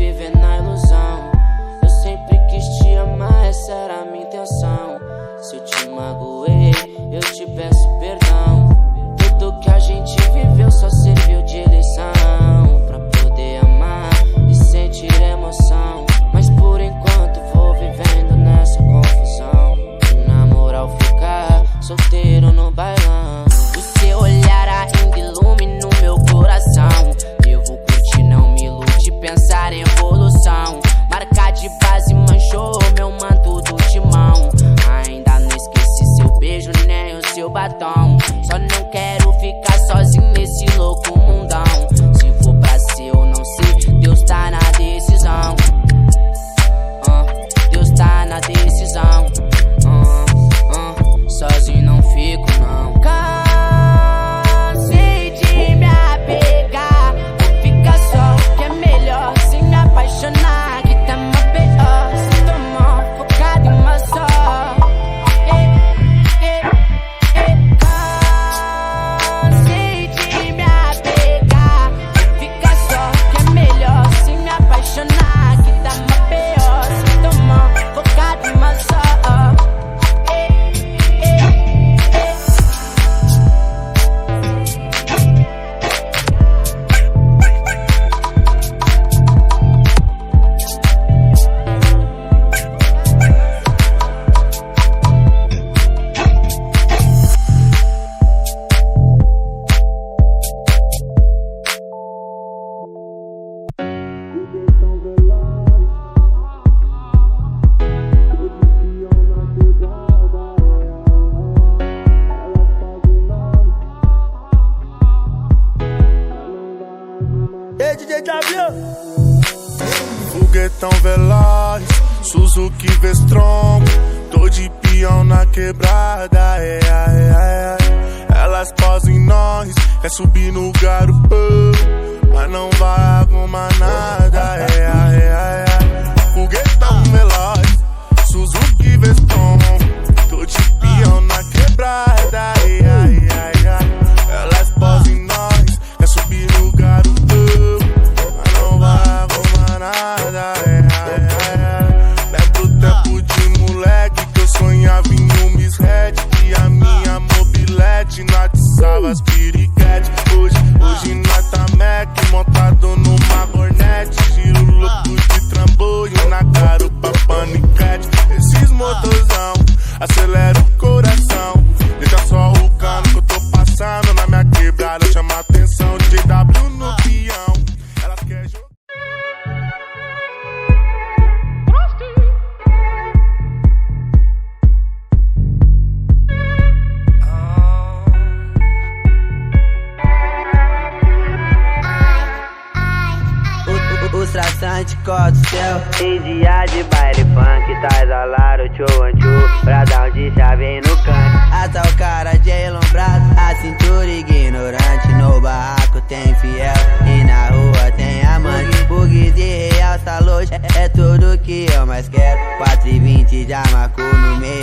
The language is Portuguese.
viver na ilusão. Eu sempre quis te amar, essa era a minha intenção. Se eu te magoei, eu te peço perdão. Tudo que a gente viveu só serviu de lição, pra poder amar e sentir emoção. Mas por enquanto vou vivendo nessa confusão. Na moral ficar solteiro no bailão. O seu olhar ainda ilumina o meu coração. Eu vou curtir, não me ilude, pensar em evolução. Marca de base manchou meu manto do timão. Ainda não esqueci seu beijo nem o seu batom. Só não quero ficar sozinho nesse louco mundão. Se for pra ser ou não ser, Deus tá na decisão. Deus tá na decisão. Sozinho não fico não. Cansei de me apegar. Vou ficar só, que é melhor sem me apaixonar. Que tá uma pior, se tomar focado em uma só. Cansei de me apegar. Vou ficar só, que é melhor sem me apaixonar. Que tá uma pior, se tomar focado em uma só. Foguetão veloz, Suzuki V-Strom. Tô de peão na quebrada, Elas posam em nós, quer subir no garupa, mas não vai arrumar nada, Foguetão veloz, Suzuki V-Strom. Tô de peão na quebrada, Elas posam em nós, quer subir no garupa, mas não vai arrumar nada, Lembro o tempo de moleque que eu sonhava em um Miss Red, e a minha mobilete natiçava as piriquete. Hoje nós tá Mac, montado numa Hornet, giro louco de trambolho na garupa paniquete. Esses motorzão acelera o coração, deixa só o cano que eu tô passando na minha quebrada, chama a atenção, JW no peão. Elas querem jogar. Os traçantes cortam o céu. Em dia de baile funk, tá exalado, tchô anchu. Pra dar um de chave no canto. Até o cara de elombrado, a cintura ignorante. No barraco tem fiel e na rua tem amante. Bugs de real, tá longe, é tudo que eu mais quero. 4:20 já marcou no meio